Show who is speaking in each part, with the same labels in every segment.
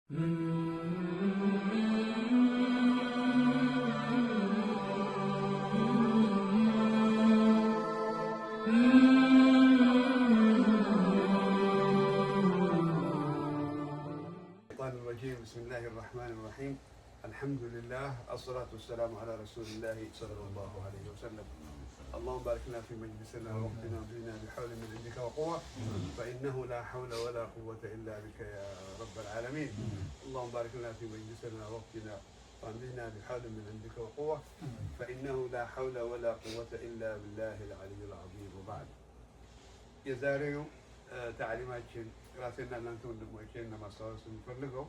Speaker 1: الشيطان الرجيم. بسم الله الرحمن الرحيم. الحمد لله، الصلاة والسلام على رسول الله صلى الله عليه وسلم. اللهم بارك لنا في مجلسنا ووقتنا وزدنا بحول من عندك وقوة، فإنه لا حول ولا قوة إلا بك يا رب العالمين. اللهم بارك لنا في مجلسنا ووقتنا وزدنا بحول من عندك وقوة، فإنه لا حول ولا قوة إلا بالله العلي العظيم. وبعد የዛሬው تعليماتችን ራሴና እናንተ ወንድሞቼን ለማስታወስ የምፈልገው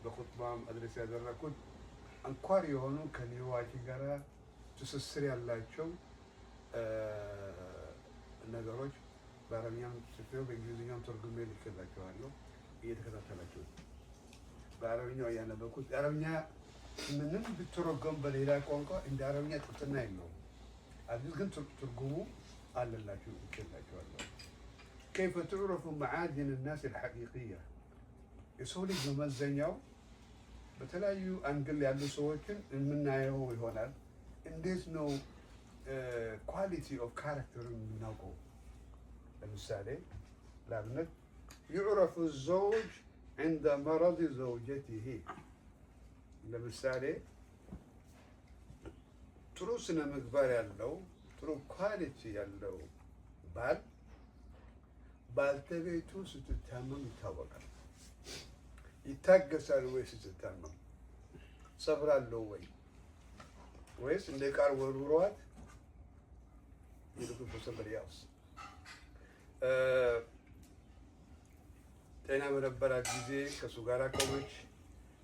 Speaker 1: በኹጥባም አድሬስ ያደረኩት አንኳር የሆኑ ከኒዋችን ጋር ትስስር ያላቸው ነገሮች በአረብኛም ጽፌው በእንግሊዝኛም ተርጉሜ ልኬላችኋለሁ። እየተከታተላችሁ በአረብኛው እያነበብኩት አረብኛ ምንም ብትረጎም በሌላ ቋንቋ እንደ አረብኛ ጥፍጥና የለውም። አዲስ ግን ትርጉሙ አለላችሁ ልኬላችኋለሁ። كيف تعرف معادن الناس الحقيقية؟ የሰው ልጅ መመዘኛው በተለያዩ አንግል ያሉ ሰዎችን የምናየው ይሆናል። እንዴት ነው ኳሊቲ ኦፍ ካራክተርን የምናውቀው? ለምሳሌ ለአብነት يعرف الزوج عند مرض زوجته። ለምሳሌ ጥሩ ስነ ምግባር ያለው ጥሩ ኳሊቲ ያለው ባል ባልተቤቱ ስትታመም ይታወቃል። ይታገሳል ወይ ስትታመም? ሰብር አለው ወይ? ወይስ እንደ ቃር ወርውሯት ይልቁ በሰብር ያውስ? ጤና በነበራት ጊዜ ከእሱ ጋር ቆመች፣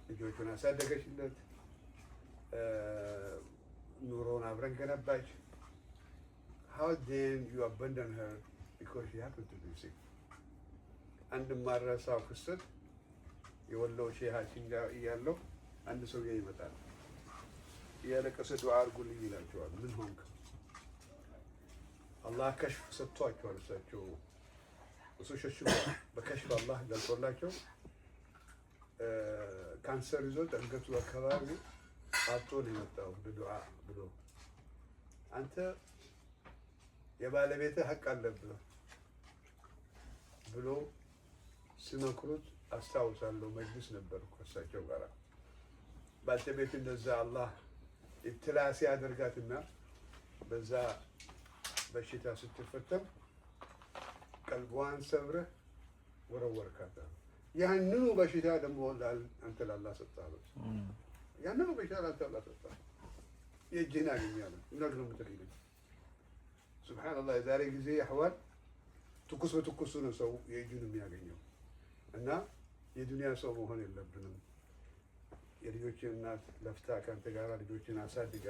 Speaker 1: ልጆቹን አሳደገችለት፣ ኑሮውን አብረን ገነባች። How then you abandon her because she happened to be sick? አንድ ማረሳው ክስተት የወሎ ሼሃችን ጋር እያለሁ አንድ ሰውዬ ይመጣል። እያለቀሰ ዱዓ አድርጉልኝ ይላቸዋል። ምን ሆንክ? አላህ ከሽፍ ሰጥቷቸዋል። እሳቸው እሱ ሸሽጓል። በከሽፍ አላህ ገልጦላቸው ካንሰር ይዞት አንገቱ አካባቢ አጥቶ ነው የመጣው በዱዓ ብሎ አንተ የባለቤትህ ሀቅ አለብህ ብሎ ሲመክሩት አስታውሳለሁ። መጅልስ ነበርኩ ከእሳቸው ጋር። ባለቤት እንደዛ አላህ ኢብትላ ሲያደርጋትና በዛ በሽታ ስትፈተን ቀልቧን ሰብረህ ወረወርካት። ያንኑ በሽታ ደግሞ አንተ ላላህ ሰጥተሃት። ያንኑ በሽታ ላንተ ላላህ ሰጥተሃት። የእጅህን አገኛለሁ ምናምን ነው የምትለኝ። ሱብሃንአላህ። የዛሬ ጊዜ አህዋል ትኩስ በትኩሱ ነው ሰው የእጁን የሚያገኘው። እና የዱንያ ሰው መሆን የለብንም። የልጆችን እናት ለፍታ ከአንተ ጋር ልጆችን አሳድጋ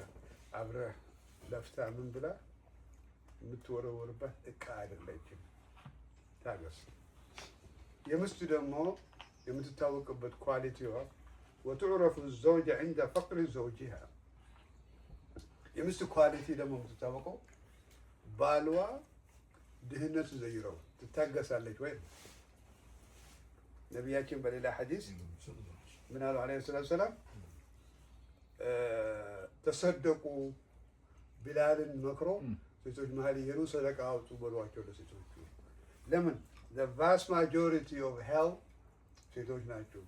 Speaker 1: አብረህ ለፍታ ምን ብላ የምትወረወርባት እቃ አይደለችም። ታገስ። የምስት ደግሞ የምትታወቅበት ኳሊቲዋ وتعرف الزوجة عند فقر زوجها። የምስት ኳሊቲ ደግሞ የምትታወቀው ባልዋ ድህነት ዘይረው ትታገሳለች ወይ? ነቢያችን በሌላ ሐዲስ ምን አሉ አለይሂ ሰላቱ ሰላም? ተሰደቁ ቢላልን መክሮ ሴቶች መሀል እየሄዱ ሰደቃ አውጡ በሏቸው ለሴቶቹ። ለምን? the vast majority of hell ሴቶች ናቸው።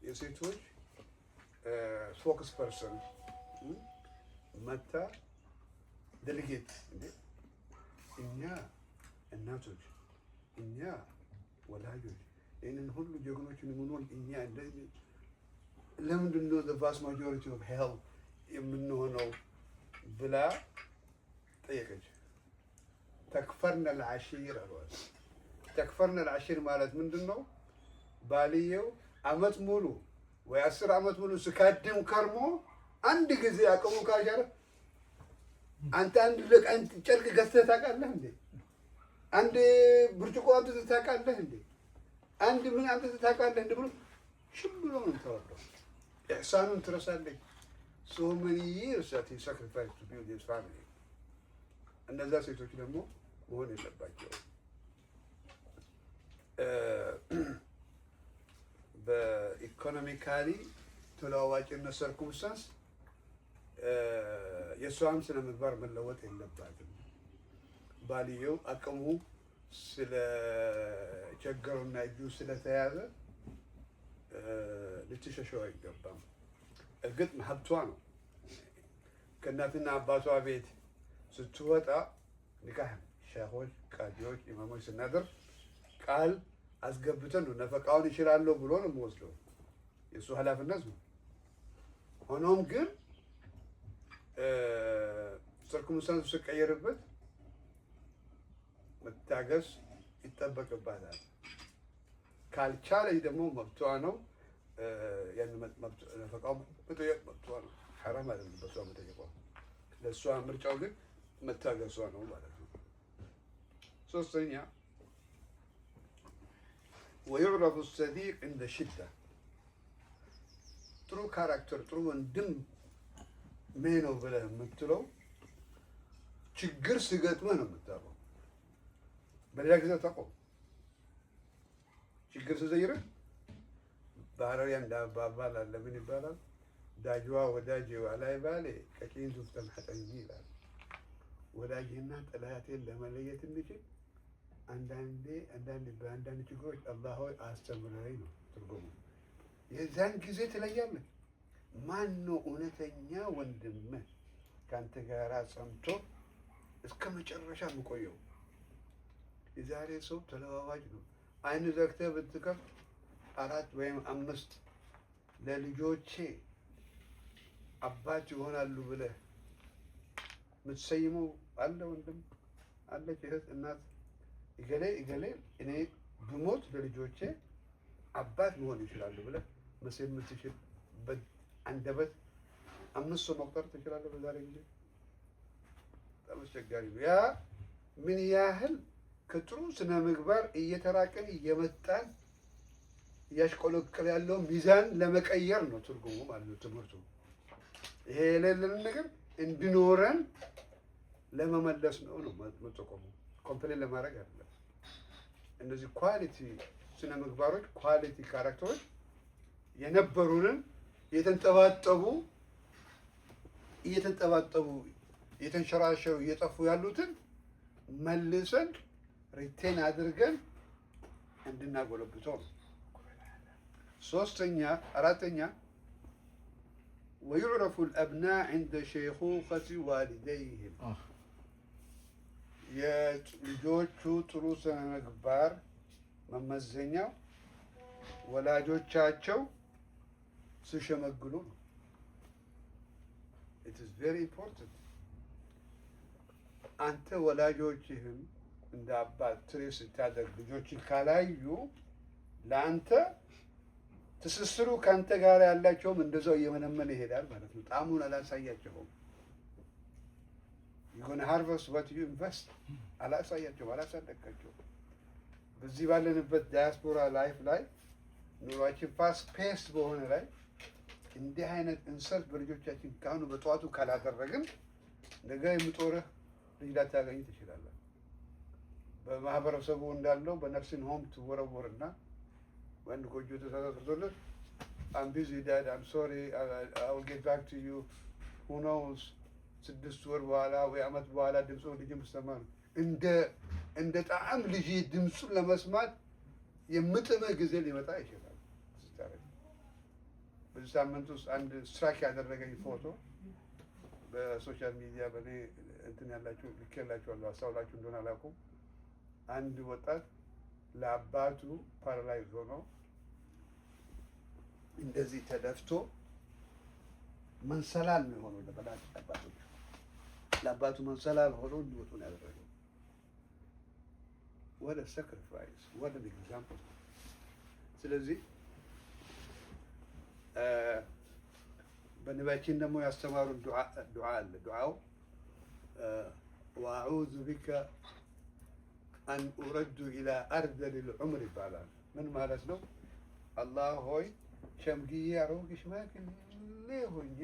Speaker 1: የሴቶች ፎከስ ፐርሰን መታ ዴሊጌት እንዴ እኛ እናቶች እኛ ወላጆች ይህንን ሁሉ ጀግኖችን የምንሆን እኛ እንደዚህ ለምንድን ነው the vast majority of hell የምንሆነው ብላ ጠየቀች። ተክፈርነ العشير አሏት። ተክፈርነ العشير ማለት ምንድን ነው? ባልየው አመት ሙሉ ወይ 10 አመት ሙሉ ስካድም ከርሞ አንድ ጊዜ አቅሙ ካሻረ አንተ አንድ ጨርቅ ገዝተህ ታውቃለህ እንዴ? አንድ ብርጭቆ አምጥተህ ታውቃለህ እንዴ? አንድ ምን አምጥተህ ታውቃለህ እንዴ ብሎ ሽም ብሎ ነው የምታወራው። ኢሕሳኑን ትረሳለች። so many years that he sacrificed to build his family። እነዛ ሴቶች ደግሞ መሆን የለባቸው። በኢኮኖሚካሊ ተለዋዋጭነት ሰርኩምስታንስ የእሷም ስነ ምግባር መለወጥ የለባትም። ባልየው አቅሙ ስለቸገሩና እጁ ስለተያዘ ልትሸሸው አይገባም። እርግጥ ሀብቷ ነው። ከእናትና አባቷ ቤት ስትወጣ ኒካህ ሸኾች፣ ቃዲዎች፣ ኢማሞች ስናደር ቃል አስገብተን ነው ነፈቃውን ይችላለሁ ብሎ ነው የምወስደው። የእሱ ኃላፊነት ነው። ሆኖም ግን ሰርኩምስታንሱ ሲቀየርበት መታገስ ይጠበቅባታል። ካልቻለች ደግሞ መብቷ ነው። ያን ነፈቃው መጠየቅ መብቷ ነው። ሐራም አይደለም በሷ መጠየቋ። ለእሷ ምርጫው ግን መታገሷ ነው ማለት ነው። ሶስተኛ ወዩዕረፉ ሰዲቅ እንደ ሽዳ ጥሩ ካራክተር ጥሩ ወንድም ምን ነው ብለህ የምትለው ችግር ሲገጥመህ ነው የምታውቀው። በሌላ ጊዜ አታውቀውም። ችግር ሲዘይርህ ባህራዊ እንዳባባል አለ። ምን ይባላል? ዳጅዋ ወዳጅዋ ላይ ባሌ ቀቂን ዙፍተን ሐጠኝ ይላል። ወዳጅና ጠላቴን ለመለየት እንችል በአንዳንድ ችግሮች አላህ ሆይ አስተምረኝ ነው ትርጉሙ። የዛን ጊዜ ትለያለህ። ማን ነው እውነተኛ ወንድምህ ከአንተ ጋር ጸምቶ እስከ መጨረሻ የምቆየው? የዛሬ ሰው ተለዋዋጭ ነው። አይን ዘግተህ ብትከፍት 4 ወይም 5 ለልጆቼ አባት ይሆናሉ ብለህ የምትሰይመው አለ ወንድም አለች እህት እናት እገሌ እኔ ብሞት ለልጆቼ አባት መሆን ይችላሉ ብለህ መሰየም የምትችልበት አንደበት 5 ሰው መቁጠር ትችላለህ? በዛሬ ጊዜ በጣም አስቸጋሪ ነው። ያ ምን ያህል ከጥሩ ስነ ምግባር እየተራቀን እየመጣን እያሽቆለቀለ ያለው ሚዛን ለመቀየር ነው ትርጉሙ ማለት ነው ትምህርቱ። ይሄ የሌለንን ነገር እንዲኖረን ለመመለስ ነው መጠቆሙ። ኮምፕሌን ለማድረግ አይደለም። እነዚህ ኳሊቲ ስነ ምግባሮች ኳሊቲ ካራክተሮች የነበሩንን እየተንጠባጠቡ እየተንሸራሸሩ እየጠፉ ያሉትን መልሰን ሪቴን አድርገን እንድናጎለብተው ነው። አራተኛ ወዩዕረፉ አልአብናእ ዐንደ ሸይኹኸቲ ዋሊደይሂም የልጆቹ ጥሩ ስነ ምግባር መመዘኛው ወላጆቻቸው ሲሸመግሉ ነው። it is very important። አንተ ወላጆችህን እንደ አባት ትሬት ስታደርግ ልጆችን ካላዩ ለአንተ ትስስሩ ከአንተ ጋር ያላቸውም እንደዛው እየመነመነ ይሄዳል ማለት ነው። ጣዕሙን አላሳያቸውም። የሆነ ሃርቨስት what you invest አላሳያቸውም፣ አላሳደጋቸውም። በዚህ ባለንበት ዳያስፖራ ላይፍ ላይ ኑሯችን ፋስት ፔስ በሆነ ላይ እንዲህ አይነት እንሰልት በልጆቻችን ካሁኑ በጠዋቱ ካላደረግን ነገ የምጦርህ ልጅ ላታገኝ ትችላለህ። በማህበረሰቡ እንዳለው በነርሲንግ ሆም ትወረወርና ወንድ ጎጆ ተሰርቶለት I'm busy dad, I'm sorry, I will get back to you. Who knows 6 ወር በኋላ ወይ ዓመት በኋላ ድምፁ ልጅም ሰማን እንደ ጣዕም ልጅ ድምፁን ለመስማት የምጥምህ ጊዜ ሊመጣ ይችላል። በዚህ ሳምንት ውስጥ አንድ ስትራይክ ያደረገኝ ፎቶ በሶሻል ሚዲያ በኔ እንትን ያላችሁ ልኬላችኋለሁ። አስተውላችሁ እንደሆነ አላውቅም። አንድ ወጣት ለአባቱ ፓራላይዝ ሆኖ እንደዚህ ተደፍቶ መንሰላል ነው የሆነው። ለአባቶች ለአባቱ መንሰላል ሆኖ እንዲወጡ ነው ያደረገው። what a sacrifice, what an example። ስለዚህ በነቢያችን ደግሞ ያስተማሩን ዱዓ አለ። ዱዓው ወአዑዙ ቢከ አን ኡረዱ ኢላ አርዘሊል ዑምር ይባላል። ምን ማለት ነው? አላህ ሆይ ሸምግዬ አሮጌ ሽማግሌ ሆኜ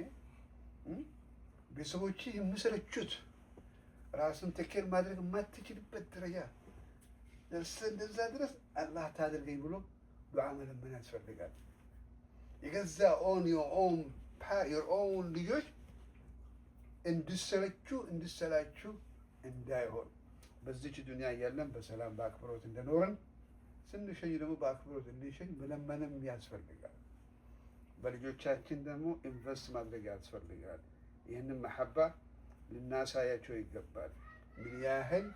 Speaker 1: ቤተሰቦችህ የምሰለቹት ራስን ተኬር ማድረግ የማትችልበት ደረጃ ደርሰህ እንደዛ ድረስ አላህ ታደርገኝ ብሎ ዱዓ መለመን ያስፈልጋል። የገዛ your own ልጆች እንድሰላችሁ እንዳይሆን በዚች ዱንያ እያለን በሰላም በአክብሮት እንደኖርን ስንሸኝ ደግሞ በአክብሮት እንድንሸኝ መለመንም ያስፈልጋል። በልጆቻችን ደግሞ ኢንቨስት ማድረግ ያስፈልጋል። ይህንን መሐባ ልናሳያቸው ይገባል። ምን ያህል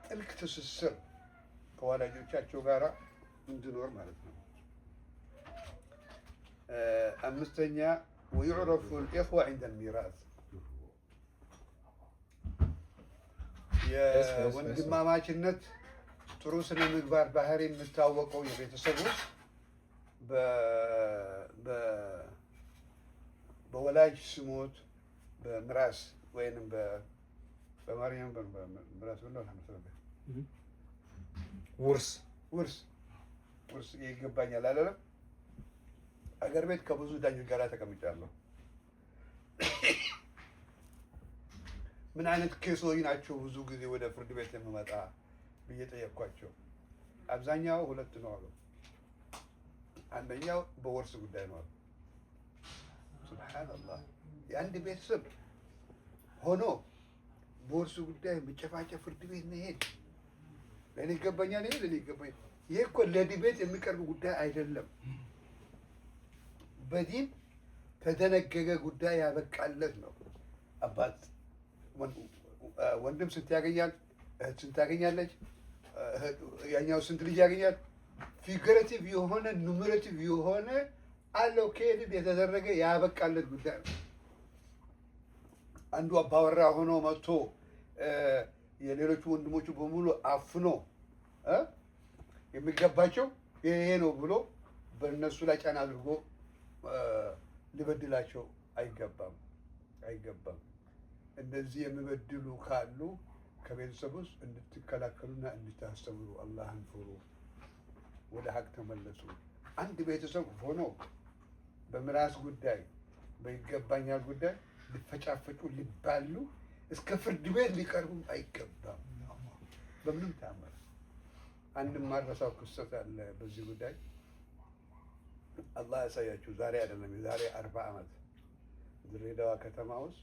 Speaker 1: ጥልቅ ትስስር ከወላጆቻቸው ጋር እንድኖር ማለት ነው። አምስተኛ ወዩዕረፉ ልኢኽዋ ዒንደ ልሚራዝ የወንድማማችነት ጥሩ ስነ ምግባር ባህሪ የሚታወቀው የቤተሰብ ውስጥ በወላጅ ስሞት በምራስ ወይንም በማርያም በምራስ ውርስ ይገባኛል አይደለም። አገር ቤት ከብዙ ዳኞች ጋር ተቀምጫለሁ። ምን አይነት ኬሶች ናቸው ብዙ ጊዜ ወደ ፍርድ ቤት የምመጣ ብዬ ጠየቅኳቸው። አብዛኛው ሁለት ነው አሉ። አንደኛው በውርስ ጉዳይ ነው አሉ። ሱብሃንአላህ የአንድ ቤተሰብ ሆኖ በውርስ ጉዳይ መጨፋጨፍ፣ ፍርድ ቤት መሄድ፣ ለእኔ ይገባኛል ይሄ ለእኔ ይገባኛል። ይሄ እኮ ለዲቤት የሚቀርብ ጉዳይ አይደለም። በዲን ተደነገገ ጉዳይ ያበቃለት ነው። አባት ወንድም ስንት ያገኛል? እህት ስንት ታገኛለች? ያኛው ስንት ልጅ ያገኛል? ፊገሬቲቭ የሆነ ኑሜሬቲቭ የሆነ አሎኬትድ የተደረገ ያበቃለት ጉዳይ ነው። አንዱ አባወራ ሆኖ መጥቶ የሌሎቹ ወንድሞቹ በሙሉ አፍኖ የሚገባቸው ይሄ ነው ብሎ በእነሱ ላይ ጫና አድርጎ ሊበድላቸው አይገባም። እንደዚህ የሚበድሉ ካሉ ከቤተሰብ ውስጥ እንድትከላከሉና እንድታስተምሩ አላህን ፍሩ፣ ወደ ሀቅ ተመለሱ። አንድ ቤተሰብ ሆኖ በምራስ ጉዳይ በይገባኛል ጉዳይ ሊፈጫፈጩ ሊባሉ እስከ ፍርድ ቤት ሊቀርቡ አይገባም በምንም ታምር። አንድ ማረሳው ክስተት አለ በዚህ ጉዳይ። አላህ ያሳያችሁ። ዛሬ አይደለም የዛሬ 40 ዓመት ድሬዳዋ ከተማ ውስጥ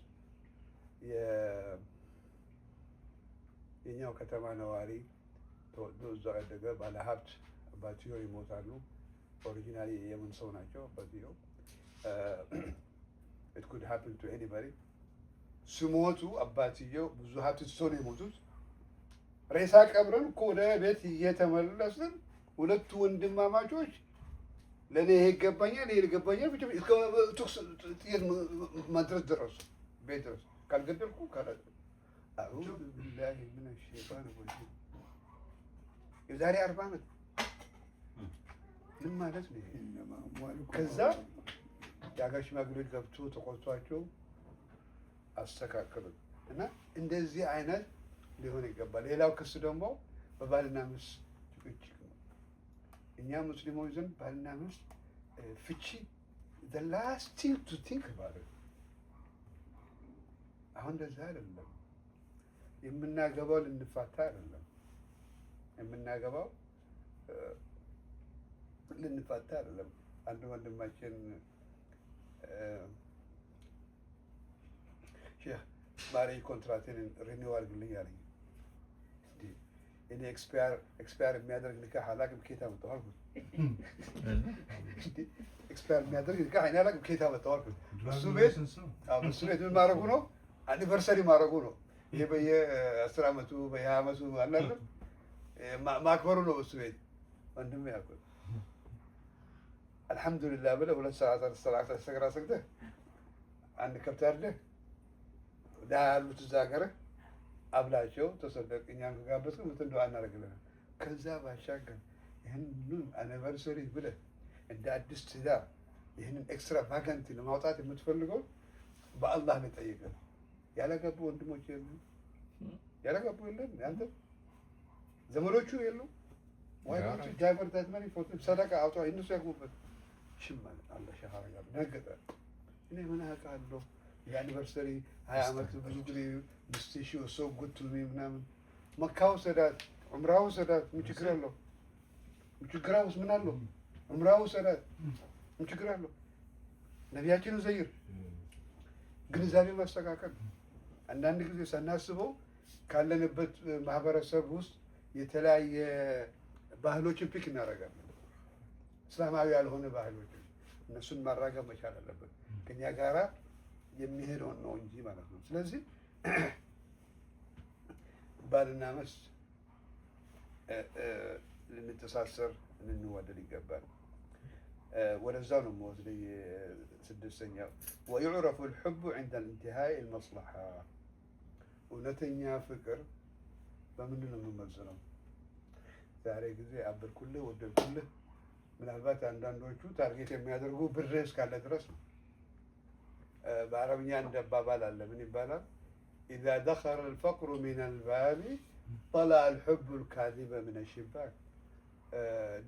Speaker 1: የኛው ከተማ ነዋሪ ተወልዶ እዛው ያደገ ባለሀብት አባትየው ይሞታሉ። ኦሪጂናሊ የየመን ሰው ናቸው አባትየው። it could happen to anybody። ሲሞቱ አባትየው ብዙ ሀብት ትቶ ነው የሞቱት። ሬሳ ቀብረን እኮ ወደ ቤት እየተመለስን ሁለቱ ወንድማማቾች ለእኔ ይሄ ይገባኛል ይሄ ይገባኛል ብቻ እስከ ቱክስ ጥይት ማድረስ ደረሱ። ቤት ድረስ ካልገደልኩ አዑዙ ቢላሂ ሚነ ሸይጣን ረጂም። የዛሬ 40 ዓመት ምን ማለት ነው? ከዛ የአገር ሽማግሌዎች ገብቶ ተቆጥቷቸው አስተካከሉት እና እንደዚህ አይነት ሊሆን ይገባል። ሌላው ክስ ደግሞ በባልና ሚስት ጭቅጭቅ ነው። እኛ ሙስሊሞች ዘንድ ባልና ሚስት ፍቺ the last thing to think about it። አሁን እንደዛ አይደለም የምናገባው፣ ልንፋታ አይደለም የምናገባው፣ ልንፋታ አይደለም። አንድ ወንድማችን ሼህ ማሬጅ ኮንትራክቴን ሪኒው አድርግልኝ አለኝ። እኔ ኤክስፓየር የሚያደርግ ኒካህ አላውቅም ከየት አመጣሁ አልኩት። ኤክስፓየር የሚያደርግ ኒካህ እኔ አላውቅም ከየት አመጣሁ አልኩት። እሱ ቤት ምን ማድረጉ ነው? አኒቨርሰሪ ማድረጉ ነው። ይሄ በየ10 ዓመቱ በየ20 ዓመቱ አላለም ማክበሩ ነው እሱ ቤት። ወንድሜ ያልኩት አልሐምዱሊላህ ብለህ 2 ሰዓት ሰግራ ሰግደህ አንድ ከብት አድርገህ ዳ ያሉት እዛ ሀገር አብላቸው ተሰደቅ። እኛን ከጋበዝክ እንትን ዱዓ እናደርግልናል። ከዛ ባሻገር ይህንን አኒቨርሰሪ ብለህ እንደ አዲስ ትዳር ይህንን ኤክስትራቫጋንት ለማውጣት የምትፈልገው በአላህ ነው ጠይቀህ። ያለገቡ ወንድሞች የሉ፣ ያለገቡ የለም፣ ያንተ ዘመዶቹ የሉ። ዋይኖቹ ዳይቨርታት መኒ ፎቶ ሰደቃ አውጣ እነሱ ያግቡበት። ሽማል አላህ ሸሃራ ጋር ነገጠ። እኔ ምን አውቃለሁ የአኒቨርሰሪ 20 ዓመት ብዙ ጊዜ ሚስቴሽ ሰው ጉት ምናምን መካ ውሰዳት፣ ዑምራ ውሰዳት። ምን ችግር አለው? ምን ችግር አውስ ምን አለው? ዑምራ ውሰዳት። ምን ችግር አለው? ነቢያችንን ዘይር ግንዛቤ ማስተካከል። አንዳንድ ጊዜ ሳናስበው ካለንበት ማህበረሰብ ውስጥ የተለያየ ባህሎችን ፒክ እናደርጋለን። እስላማዊ ያልሆነ ባህሎችን እነሱን ማራገብ መቻል አለበት። ከኛ ጋራ የሚሄደውን ነው እንጂ ማለት ነው። ስለዚህ ባልና ሚስት ልንተሳሰር ልንዋደድ ይገባል። ወደዛው ነው የምወስደው። ስድስተኛው ወዩዕረፉ ልሑቡ ዐንደ ኢንቲሃኢ ልመስለሓ። እውነተኛ ፍቅር በምንድን ነው የምመዝነው? ዛሬ ጊዜ አበድኩልህ ወደድኩልህ። ምናልባት አንዳንዶቹ ታርጌት የሚያደርጉ ብር እስካለ ድረስ ነው። በአረብኛ እንደ አባባል አለ። ምን ይባላል? ኢዛ ደኸለ ልፈቅሩ ሚን አልባቢ ጠለዐ ልሑቡ ልካዚበ ምን አሽባክ።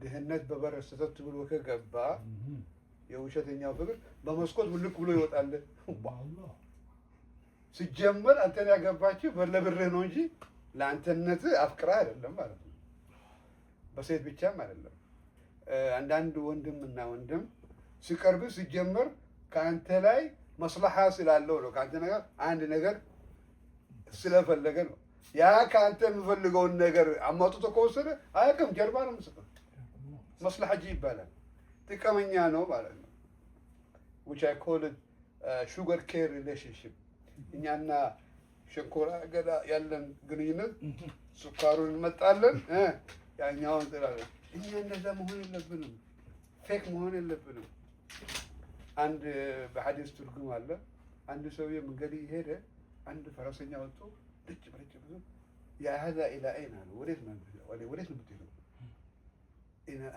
Speaker 1: ድህነት በበር ሰተት ብሎ ከገባ የውሸተኛው ፍቅር በመስኮት ውልቅ ብሎ ይወጣል። ሲጀመር አንተን ያገባችህ ለብርህ ነው እንጂ ለአንተነትህ አፍቅራ አይደለም ማለት ነው። በሴት ብቻም አይደለም። አንዳንድ ወንድም እና ወንድም ሲቀርብህ ሲጀመር ከአንተ ላይ መስለሓ ስላለው ነው። ከአንተ ነገር አንድ ነገር ስለፈለገ ነው። ያ ከአንተ የምፈልገውን ነገር አሟጥቶ ከወሰደ አያውቅም፣ ጀርባ ነው የምሰጠው። መስለሓጂ ይባላል። ጥቀመኛ ነው ማለት ነው። which I call it sugar care relationship። እኛና ሸንኮራ አገዳ ያለን ግንኙነት ሱካሩን እንመጣለን፣ ያኛውን እንጥላለን። እኛ እንደዛ መሆን የለብንም፣ ፌክ መሆን የለብንም። አንድ በሐዲስ ትርጉም አለ። አንድ ሰውዬ መንገድ ሄደ፣ አንድ ፈረሰኛ ወጥቶ ልጭ ብለጭ ብዙ ያ هذا الى اين አለ። ወዴት ነው የምትሄደው?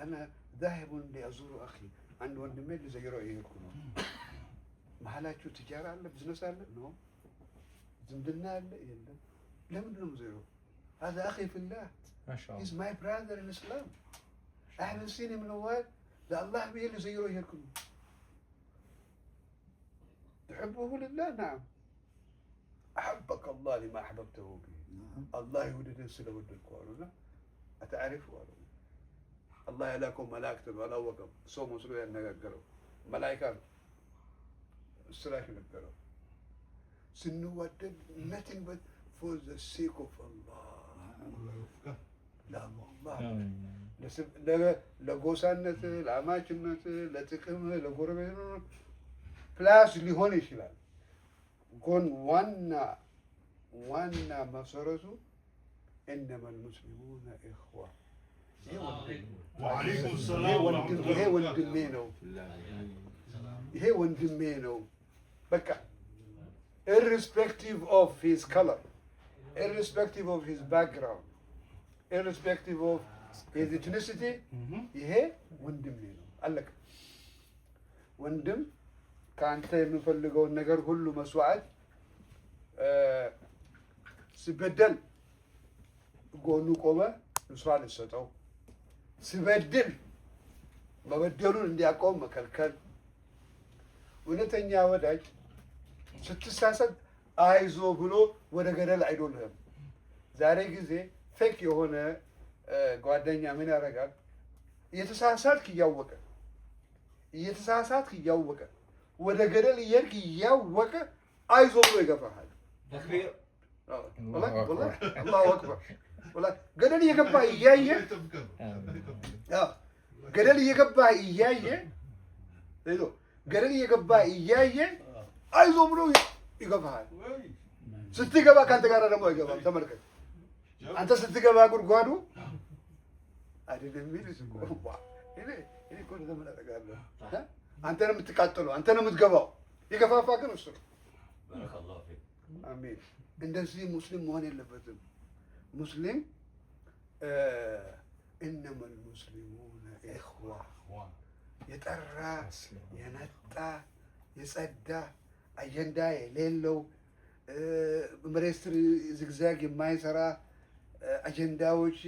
Speaker 1: انا ذاهب لازور اخي። አንድ ወንድሜ ልዘይረው እየሄድኩ ነው። መሀላችሁ ትጃራ አለ፣ ቢዝነስ አለ ነው? ዝምድና አለ የለም? ለምንድን ነው የምዘይረው? هذا اخي في الله ما شاء الله he's my brother in Islam I haven't seen him in a while ለአላህ ብዬ ልዘይረው እየሄድኩ ነው። تحبه لله نعم أحبك الله لما أحببته به الله يودد سلو القرآن أتعرف الله يلاكم ملائكة ولا وقم صوم وسلو ينقروا ملائكة السلاك ينقروا سنو ودد nothing but for the sake of Allah لا الله ለጎሳነት ለአማችነት ለጥቅም ለጎረቤት ፕላስ ሊሆን ይችላል። ጎን ዋና መሰረቱ إنما المسلمون إخوة። ይሄ ወንድሜ ነው በቃ irrespective of his color, irrespective of his background, irrespective of his ethnicity ይሄ ወንድሜ ነው አለቀ። ወንድም ከአንተ የምፈልገውን ነገር ሁሉ መስዋዕት ሲበደል ጎኑ ቆመ እንሷን ልሰጠው፣ ሲበድል መበደሉን እንዲያቆም መከልከል። እውነተኛ ወዳጅ ስትሳሳት አይዞ ብሎ ወደ ገደል አይዶልህም። ዛሬ ጊዜ ፌክ የሆነ ጓደኛ ምን ያደርጋል? እየተሳሳትክ እያወቀ ወደ ገደል እየሄድክ እያወቀ አይዞ ብሎ ይገፋሃል። አላሁ አክበር። ገደል እየገባህ እያየ አይዞ ብሎ ይገፋሃል። ስትገባ ከአንተ ጋር ደግሞ አይገባም። ተመልከት፣ አንተ ስትገባ ጉድጓዱ አይደለም የሚል እኔ እኮ ለምን አደርጋለሁ? አንተ ነው የምትቃጠለው፣ አንተ ነው የምትገባው። የገፋፋ ግን እሱ ነው። አሜን። እንደዚህ ሙስሊም መሆን የለበትም። ሙስሊም إنما المسلمون إخوة የጠራ የነጣ የጸዳ አጀንዳ የሌለው መሬት ስር ዝግዛግ የማይሰራ አጀንዳዎች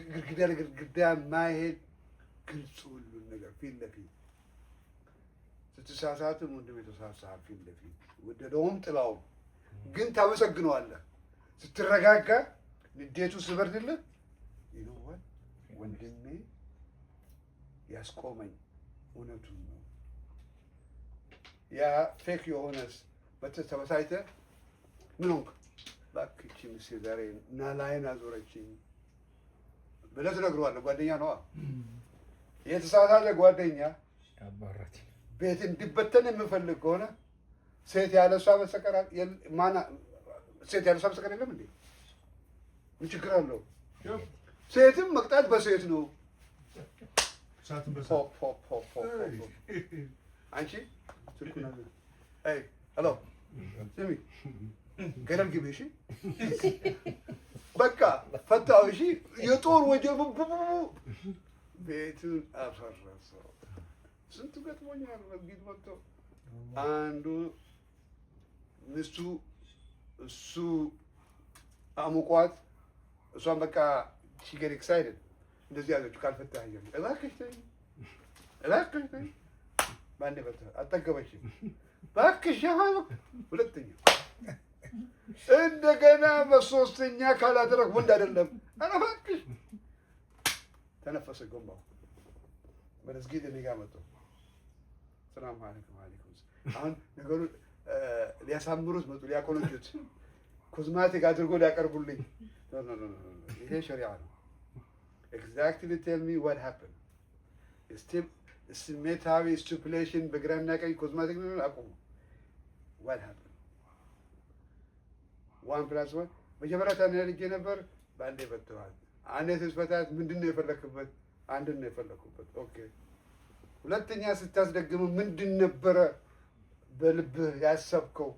Speaker 1: ግድግዳ ለግድግዳ የማይሄድ ግልጽ ሁሉን ነገር ፊት ለፊት ስትሳሳትም ወንድም የተሳሳት ፊት ለፊት ወደደውም ጥላውም ግን ታመሰግነዋለህ። ስትረጋጋ ንዴቱ ስበርድልህ ይኖዋል ወንድሜ ያስቆመኝ እውነቱን ነው። ያ ፌክ የሆነስ በተሰበሳይተ ምን ሆንክ እባክህ ሚስቴ ዛሬ ናላይን አዞረችኝ ብለህ ትነግረዋለህ። ጓደኛ ነዋ። የተሳሳተ ጓደኛ
Speaker 2: አባራት
Speaker 1: ቤት እንዲበተን የምፈልግ ከሆነ ሴት ያለ እሷ በስተቀር ሴት ያለ እሷ በስተቀር የለም እንዴ? ምን ችግር አለው? ሴትም መቅጣት በሴት ነው። አንቺ ስልኩን አለ። አይ ሄሎ ስሚ ገደል ግቢ እሺ። በቃ ፈታው እሺ። የጦር ወጀብ ቤቱን አፈረሰው። ስንቱ ገጥሞኛል። መስጊድ መጥቶ አንዱ ሚስቱ እሱ አሙቋት እሷን በቃ she get excited እንደዚህ ያለችው ካልፈታህ ይሄ እባክሽ ተይ እባክሽ ተይ ማን ይፈታ አጠገበችኝ እባክሽ ያው ሁለተኛ እንደገና በሶስተኛ ካላደረግ ወንድ አይደለም ኧረ እባክሽ ተነፈሰ ጎንባው በመስጊድ እኔ ጋር መጥቶ ሰላም አለይኩም አለይኩም አሁን ነገሩ ሊያሳምሩት መጡ ሊያቆነጁት ኮዝማቲክ አድርጎ ሊያቀርቡልኝ no ይሄ ሸሪዓ ነው exactly tell me what happened ስሜታዊ ስቲፑሌሽን በግራና ቀኝ ኮዝማቲክ ነው አቁሙ what happened 1+1 መጀመሪያ ታነልጄ ነበር ባንዴ ፈተዋል አንዴ ስፈታት ምንድነው የፈለክበት አንድን ነው የፈለኩበት ኦኬ ሁለተኛ ስታስደግም ምንድን ነበረ በልብህ ያሰብከው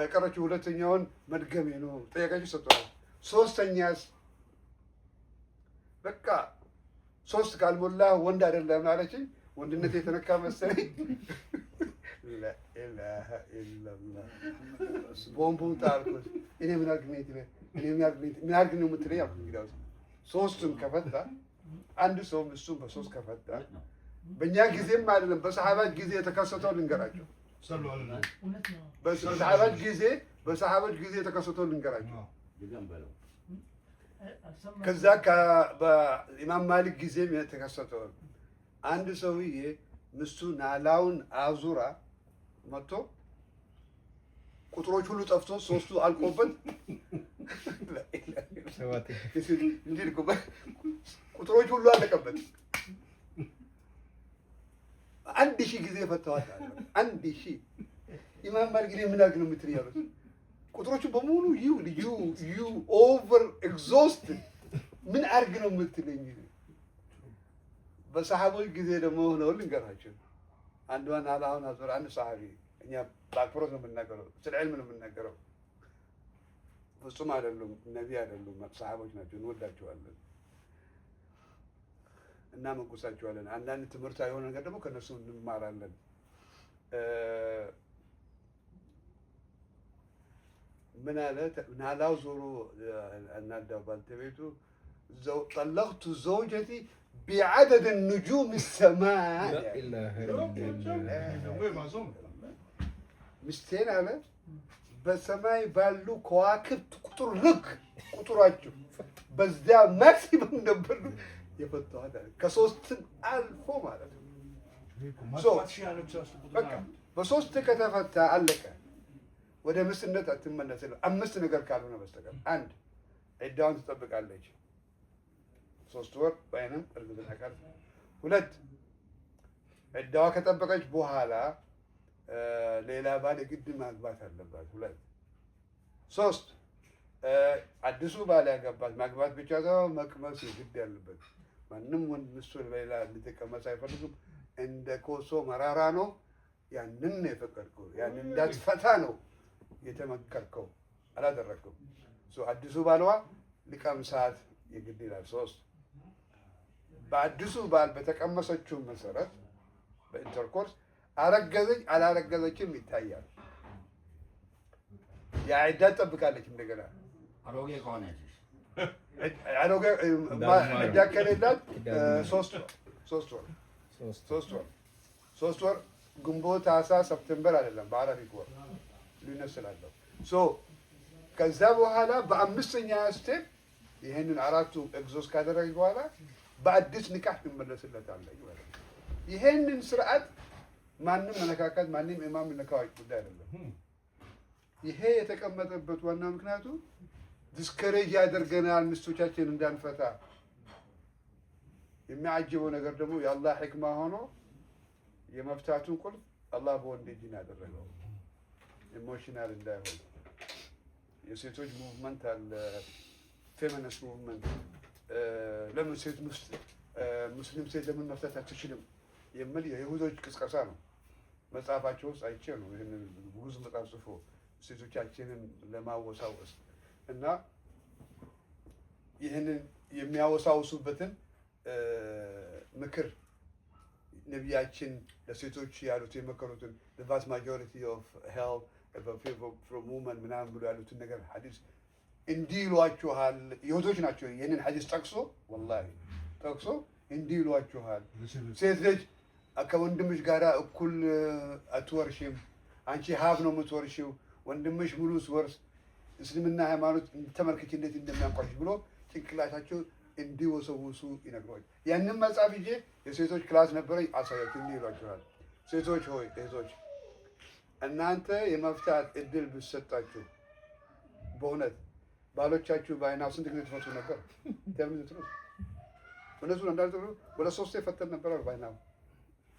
Speaker 1: የቀረችው ሁለተኛውን መድገሜ ነው ጠያቃችሁ ሰጥቷል ሶስተኛስ በቃ ሶስት ካልሞላ ወንድ አይደለም አለችኝ ወንድነት የተነካ መሰለኝ لا اله الا الله ቦምቡን ጣልኩት እኔ ምን አግኝት ምን አግኝት ነው የምትለኝ አልኩት እንግዲያውስ ሶስቱን ከፈታ አንድ ሰው እሱን በሶስት ከፈታ በእኛ ጊዜም አይደለም በሰሃባት ጊዜ የተከሰተው ልንገራቸው በሰሃባት ጊዜ የተከሰተው ልንገራቸው ከዛ በኢማም ማሊክ ጊዜም የተከሰተው አንድ ሰውዬ ሚስቱ ናላውን አዙራ መጥቶ ቁጥሮች ሁሉ ጠፍቶ ሶስቱ አልቆበት ቁጥሮች ሁሉ አለቀበት 1000 ጊዜ ፈተዋት አለ 1000 ኢማም ማሊክ ምን አድርግ ነው የምትል ያሉት ቁጥሮቹ በሙሉ ዩ ኦቨር ኤግዞስትድ ምን አድርግ ነው የምትለኝ በሰሃቦች ጊዜ ደግሞ ነው ልንገራችሁ አንዷን አላሁን አዘር አንድ ሰሃቢ እኛ ባክብሮት ነው የምንናገረው ስለ ዕልም ነው የምንናገረው ፍጹም አይደሉም ነቢ አይደሉም ሰሃቦች ናቸው እንወዳቸዋለን እና መጉሳቸዋለን አንዳንድ ትምህርታዊ የሆነ ነገር ደግሞ ከነሱ እንማራለን ምን አለ ናላው ዞሮ እናዳው ባልተቤቱ طلقت زوجتي بعدد النجوم السماء
Speaker 2: لا اله الا الله
Speaker 1: مستين على በሰማይ ባሉ ከዋክብት ቁጥር ልክ ቁጥራቸው በዛ ማክሲመም ነበር የፈተዋት ከሶስት አልፎ ማለት ነው በቃ በሶስት ከተፈታ አለቀ ወደ ምስነት አትመለስም አምስት ነገር ካልሆነ በስተቀር አንድ ዒዳውን ትጠብቃለች 3 ወር ወይንም እርግዝና ካለ ሁለት ዒዳዋ ከጠበቀች በኋላ ሌላ ባል ግድ ማግባት አለባት ሁለት ሶስት አዲሱ ባል ያገባት ማግባት ብቻ ሳይሆን መቅመስ ግድ ያለበት ማንም ወንድ ሚስቱን ሌላ እንድትቀመስ አይፈልግም እንደ ኮሶ መራራ ነው ያንን ነው የፈቀድከው ያንን እንዳትፈታ ነው የተመከርከው አላደረኩም አዲሱ ባልዋ ሊቀምሳት የግድ ይላል ሶስት በአዲሱ ባል በተቀመሰችው መሰረት በኢንተርኮርስ አረገዘች አላረገዘችም ይታያል የዒዳ ጠብቃለች እንደገና
Speaker 3: አሮጌ ከሆነች
Speaker 1: አሮጌ ዒዳ ከሌላት 3 ወር ግንቦት ታህሳስ ሰፕቴምበር አይደለም በአረቢክ ወር ልዩነት ስላለው ከዛ በኋላ በአምስተኛ ስቴፕ ይሄንን አራቱ ኤግዞስ ካደረገ በኋላ በአዲስ ንካህ ትመለስለታለች ማለት ነው ይሄንን ስርዓት ማንም መነካካት ማንም ኢማም ነካው ጉዳይ አይደለም። ይሄ የተቀመጠበት ዋና ምክንያቱ ዲስከሬጅ ያደርገናል ሚስቶቻችን እንዳንፈታ። የሚያጅበው ነገር ደግሞ የአላህ ሕክማ ሆኖ የመፍታቱን ቁልፍ አላህ በወንድ እጅ ያደረገው ኢሞሽናል እንዳይሆን። የሴቶች ሙቭመንት አለ፣ ፌሚኒስት ሙቭመንት። ለምን ሴት ሙስሊም ሴት ለምን መፍታት አትችልም የሚል የይሁዶች ቅስቀሳ ነው። መጽሐፋቸው ውስጥ አይቼ ነው ይህንን ብዙ መጽሐፍ ጽፎ ሴቶቻችንን ለማወሳወስ እና ይህንን የሚያወሳውሱበትን ምክር ነቢያችን ለሴቶች ያሉት የመከሩትን the vast majority of hell from women ምናምን ብሎ ያሉትን ነገር ሐዲስ እንዲህ ይሏችኋል። ይሁዶች ናቸው ይህንን ሐዲስ ጠቅሶ ወላሂ ጠቅሶ እንዲህ ይሏችኋል። ሴት ልጅ ከወንድምሽ ጋር እኩል አትወርሽም፣ አንቺ ሀብ ነው የምትወርሽው፣ ወንድምሽ ሙሉ ስወርስ እስልምና ሃይማኖት ተመልከች እንዴት እንደሚያንቋሽ ብሎ ጭንቅላታቸው እንዲወሰውሱ ይነግሯል። ያንን መጽሐፍ ይዤ የሴቶች ክላስ ነበረኝ አሳያችሁ። እንዲህ ይሏችኋል፣ ሴቶች ሆይ እህቶች፣ እናንተ የመፍታት እድል ብትሰጣችሁ በእውነት ባሎቻችሁ በአይናው ስንት ጊዜ ትፈቱ ነበር? ተምንትሩ እነሱን እንዳልተሩ ወደ 3 ፈተን ነበር በአይናው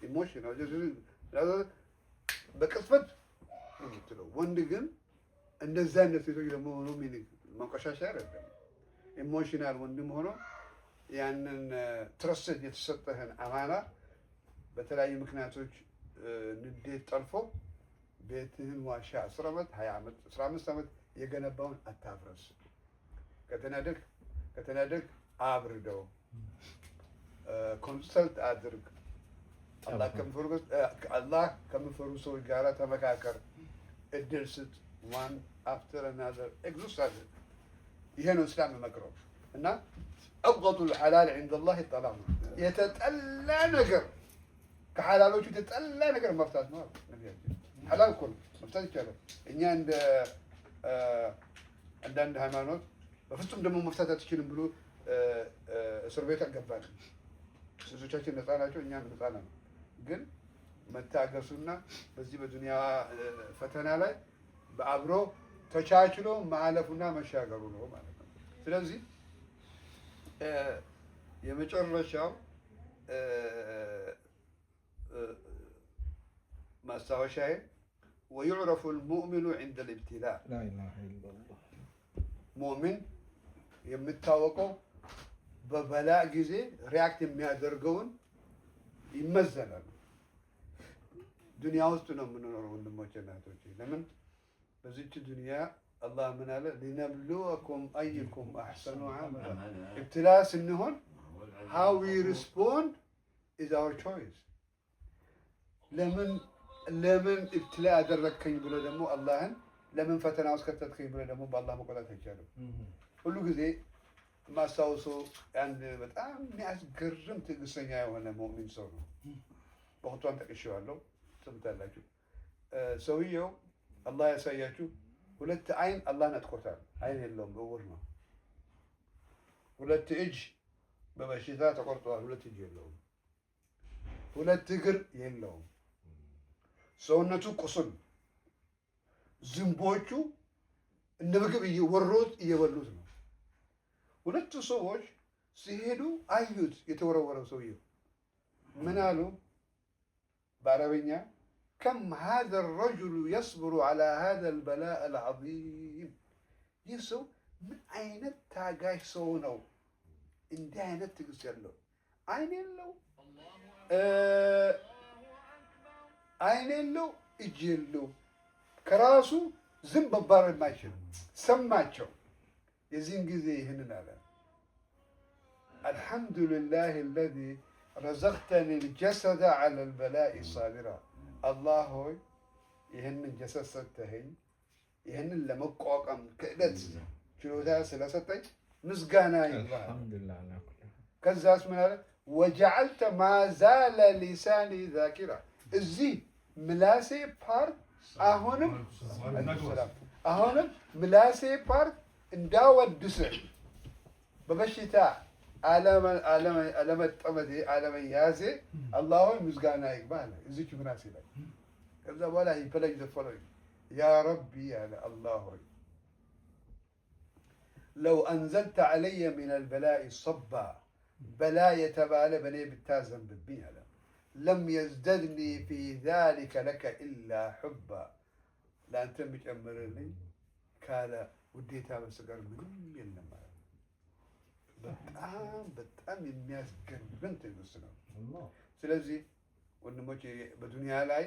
Speaker 1: ኢሞሽን ነው በቅጽበት ነው። ወንድ ግን እንደዛ አይነት ሴቶች ደግሞ ሆኖ ምን ማንቆሻሻ አይደለም። ኢሞሽናል ወንድም ሆኖ ያንን ትረስት የተሰጠህን አማና በተለያዩ ምክንያቶች ንዴት ጠልፎ ቤትህን ዋሻ 10 ዓመት 20 ዓመት 15 ዓመት የገነባውን አታፍረስ። ከተናደግ አብርደው፣ ኮንሰልት አድርግ። አላህ ከሚፈሩ ሰዎች ጋር ተመካከር፣ እድል ስጥ። ዋን አፍተር አናዘር ኤግዞስት አድርግ። ይሄ ነው እስላም መክረው እና አብገዱል ሐላል عند الله الطلاق የተጠላ ነገር ከሐላሎቹ የተጠላ ነገር መፍታት ነው። ሐላል እኮ መፍታት ይቻላል። እኛ እንደ አንዳንድ ሃይማኖት በፍጹም ደግሞ መፍታት አትችልም ብሎ እስር ቤት አልገባን። ሴቶቻችን ነፃ ናቸው፣ እኛም ነፃ ነን። ግን መታገሱና በዚህ በዱንያ ፈተና ላይ በአብሮ ተቻችሎ ማለፉና መሻገሩ ነው ማለት ነው። ስለዚህ የመጨረሻው ማስታወሻዬ ويعرف المؤمن عند الابتلاء
Speaker 2: لا إله إلا الله
Speaker 1: ሙእሚን የሚታወቀው በበላእ ጊዜ ሪያክት የሚያደርገውን ይመዘናል። ዱንያ ውስጥ ነው የምንኖረው ወንድሞቼ እና እህቶቼ። ለምን በዚች ዱንያ አላህ ምን አለ? ሊነብሉወኩም አዩኩም አሕሰኑ ዐመላ። ኢብትላ ስንሆን how we respond is our choice። ለምን ኢብትላ ያደረግከኝ ብሎ ደግሞ አላህን ለምን ፈተና ውስጥ ከተትከኝ ብሎ ደግሞ በአላህ መቆጣት አይቻልም። ሁሉ ጊዜ ማስታወሰው አንድ በጣም የሚያስገርም ትዕግስተኛ የሆነ ሙእሚን ሰው ነው። በሁቷን ጠቅሼዋለሁ፣ ትሰምታላችሁ። ሰውየው አላህ ያሳያችሁ፣ 2 አይን አላህ ነጥቆታል። አይን የለውም፣ እውር ነው። 2 እጅ በበሽታ ተቆርጠዋል፣ 2 እጅ የለውም። 2 እግር የለውም። ሰውነቱ ቁስል፣ ዝንቦቹ እንደ ምግብ እየወሩት እየበሉት ነው። 2 ሰዎች ሲሄዱ አዩት። የተወረወረው ሰውየው ምን አሉ በአረበኛ? ከም هذا الرجل يصبر على هذا البلاء العظيم። ይህ ሰው ምን አይነት ታጋሽ ሰው ነው? እንዲህ አይነት ትዕግስት ያለው። አይን የለው፣ እጅ የለው፣ ከራሱ ዝም መባረር የማይችል ሰማቸው። የዚህን ጊዜ ይህንን አለ፣ አልሐምዱሊላህ አለዚ ረዘቅተኒ ልጀሰደ ዐለ ልበላኢ ሳቢራ። አላህ ሆይ ይህንን ጀሰድ ሰጥተኸኝ ይህንን ለመቋቋም ክዕደት ችሎታ ስለሰጠኝ ምስጋና ይባል። ከዛስ ምን አለ? ወጀዐልተ ማዛለ ሊሳኒ ዛኪራ። እዚህ ምላሴ ፓርት አሁንም ምላሴ ፓርት እንዳወድስህ በበሽታ አለመጠመዴ አለመያዜ አላህ ሆይ ምስጋና ይግባ አለ እዚች ምናሴ ላይ። ከዛ በኋላ ይፈለግ ዘፈለው ያ ረቢ አለ አላህ ሆይ ለው አንዘልተ ዐለየ ሚን አልበላኢ ሰባ በላ የተባለ በእኔ ብታዘንብብኝ አለ ለም የዝደድኒ ፊ ዛሊከ ለከ ኢላ ሑባ ለአንተ የሚጨምርልኝ ካለ ውዴታ በስተቀር ምንም የለም ማለት ነው። በጣም የሚያስገርም ትዕግስት ነው። ስለዚህ ወንድሞች በዱንያ ላይ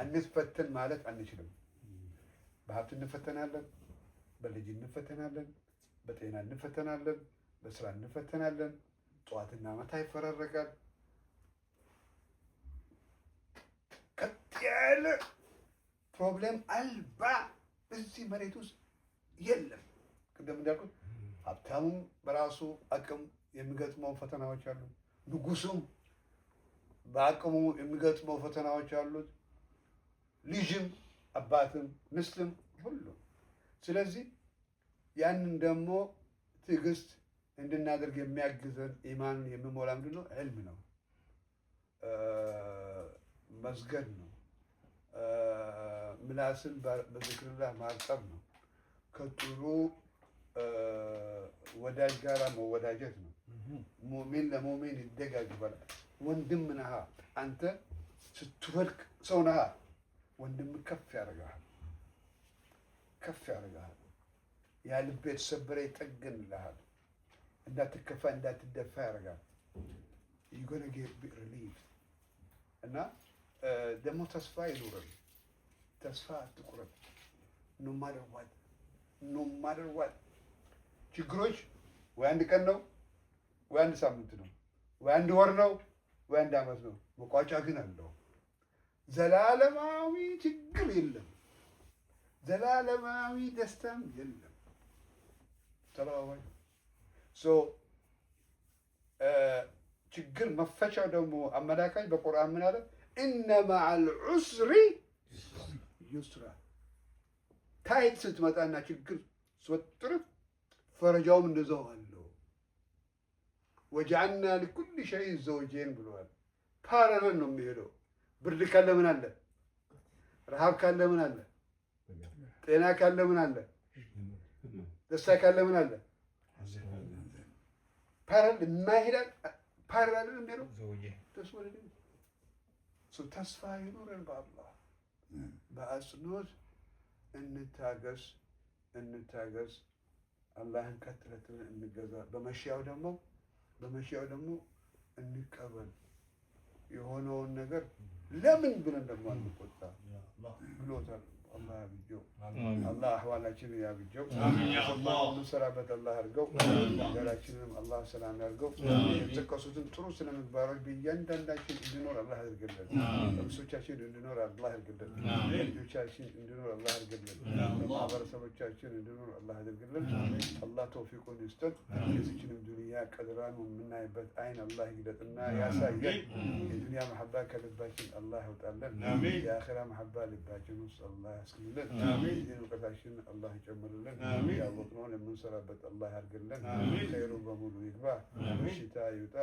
Speaker 1: አንፈተን ማለት አንችልም። በሀብት እንፈተናለን፣ በልጅ እንፈተናለን፣ በጤና እንፈተናለን፣ በስራ እንፈተናለን። ጠዋትና ማታ ይፈራረቃል። ቀጥ ያለ ፕሮብሌም አልባ እዚህ መሬት ውስጥ የለም። ቅድም እንዳልኩት ሀብታሙም በራሱ አቅም የሚገጥመው ፈተናዎች አሉ። ንጉሱም በአቅሙ የሚገጥመው ፈተናዎች አሉት። ልጅም፣ አባትም፣ ሚስትም ሁሉም። ስለዚህ ያንን ደግሞ ትዕግስት እንድናደርግ የሚያግዘን ኢማንን የሚሞላ ምንድን ነው? ዕልም ነው፣ መስገድ ነው፣ ምላስን በዝክርላህ ማርጠብ ነው፣ ከጥሩ ወዳጅ ጋራ መወዳጀት ነው። ሙእሚን ለሙእሚን ይደጋጅ ይባላል። ወንድም ነሃ አንተ ስትወድቅ ሰው ነሃ ወንድም ከፍ ያደርግሃል፣ ከፍ ያደርግሃል። ያ ልብ የተሰበረ ይጠግንልሃል። እንዳትከፋ እንዳትደፋ ያደርጋል። you're gonna get relief እና ደግሞ ተስፋ ይኑረን። ተስፋ አትቁረጥ። no matter what ችግሮች ወይ አንድ ቀን ነው ወይ አንድ ሳምንት ነው ወይ አንድ ወር ነው ወይ አንድ ዓመት ነው። መቋጫ ግን አለው። ዘላለማዊ ችግር የለም። ዘላለማዊ ደስታም የለም። ተባባይ ችግር መፈቻው ደግሞ አመላካኝ በቁርአን ምን አለ? ኢነ መዐል ዑስሪ ዩስራ። ታይት ስትመጣና ችግር ስትወጥር ፈረጃውም እንደዛው አለው። ወጀዐልና ሊኩሊ ሸይኢን ዘውጀይን ብለዋል። ፓራለል ነው የሚሄደው። ብርድ ካለ ምን አለ? ረሃብ ካለ ምን አለ? ጤና ካለ ምን አለ? ደስታ ካለ ምን አለ? ፓራለል የማይሄዳል ፓራለል የሚሄደው ተስፋ ይኑረን በአላህ። በአጽንኦት እንታገስ። አላህን ቀጥለት እንገዛ። በመሻው ደግሞ እንቀበል። የሆነውን ነገር ለምን ብለን ደግሞ አንቆጣ ብሎታል አላህ ያብጀው። አላህ አህዋላችንን ያብጀው። የምንሰራበት አላህ ያድርገው። ሀገራችንንም አላህ ሰላም ያድርገው። የተጠቀሱትን ጥሩ ስነ ምግባሮች በእያንዳንዳችን እንዲኖር አላህ ያድርግልን። በሚስቶቻችን እንዲኖር አላህ ያድርግልን። ልጆቻችን እንዲኖር አላህ ያድርግልን። ማህበረሰቦቻችን እንዲኖር አላህ ያድርግልን። አላህ ተውፊቁን ይስጠን። የዚችንም ዱንያ ቀድራን የምናይበት አይን አላህ ይግለጥና ያሳየን። የዱንያ መሐባ ከልባችን አላህ ያውጣለን። የአኺራ መሐባ ልባችን ውስጥ አላህ ያስክልልን። ይህን እውቀታችን አላህ ይጨምርልን። ያወቅነውን የምንሰራበት አላህ ያድርግልን። ኸይሩ በሙሉ ይግባ። በሽታ ይውጣ።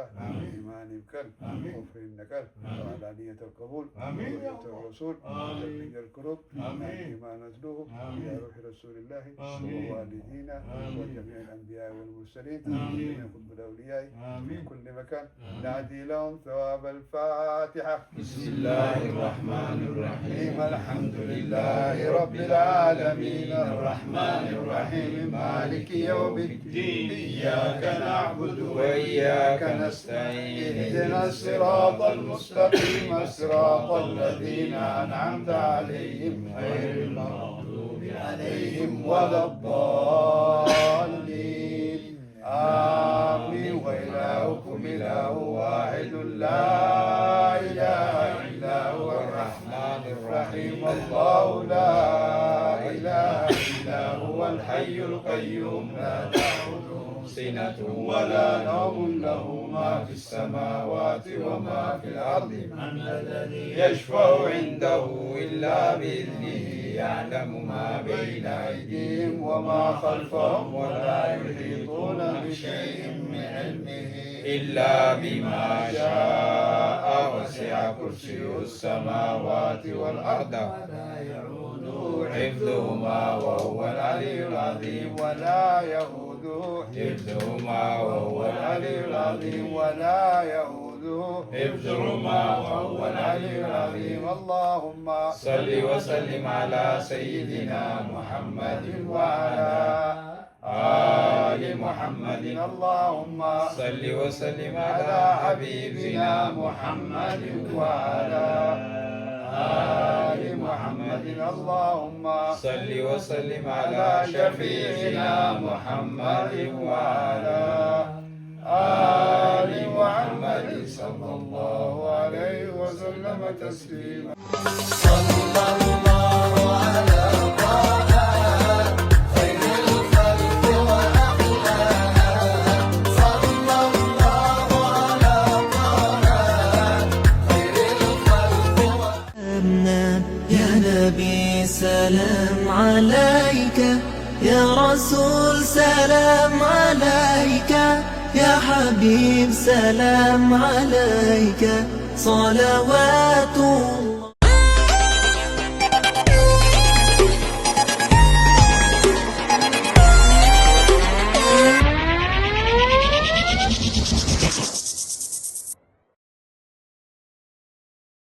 Speaker 1: ኢማን ይብቀል። ኩፍር ይነቀል። ወዐላንየተ القبول ورؤية الرسول وتبليغ الكروب ما نتلوه إلى روح رسول الله ووالدينا وجميع الأنبياء والمرسلين من قطب الأولياء في كل مكان نعدي لهم ثواب الفاتحة.
Speaker 2: بسم الله الرحمن الرحيم.
Speaker 1: الحمد لله رب العالمين الرحمن الرحيم مالك يوم الدين إياك نعبد وإياك نستعين اهدنا الصراط المستقيم صراط الذين أنعمت عليهم غير المغضوب عليهم ولا الضالين آمين. وإلهكم إله واحد لا إله إلا هو الرحمن الرحيم الله لا إله إلا هو الحي القيوم لا تأخذه سنة ولا نوم له ما في السماوات وما في الأرض من الذي يشفع عنده إلا بإذنه
Speaker 2: يعلم ما بين أيديهم وما خلفهم ولا يحيطون بشيء من علمه إلا بما شاء وسع كرسيه السماوات والأرض ولا يعوده حفظهما وهو العلي العظيم ولا يؤوده حفظهما وهو العلي العظيم ولا يؤوده حفظهما وهو العلي العظيم. اللهم صل وسلم على سيدنا محمد وعلى آل محمد. اللهم صل وسلم على حبيبنا محمد وعلى آل محمد. اللهم صل وسلم على شفيعنا محمد وعلى آل محمد صلى الله عليه وسلم تسليما. صلى الله على طه خير الخلق وأحلاها. صلى الله على طه خير الخلق
Speaker 3: يا نبي سلام عليك، يا رسول سلام عليك، يا حبيب سلام عليك، صلوات الله.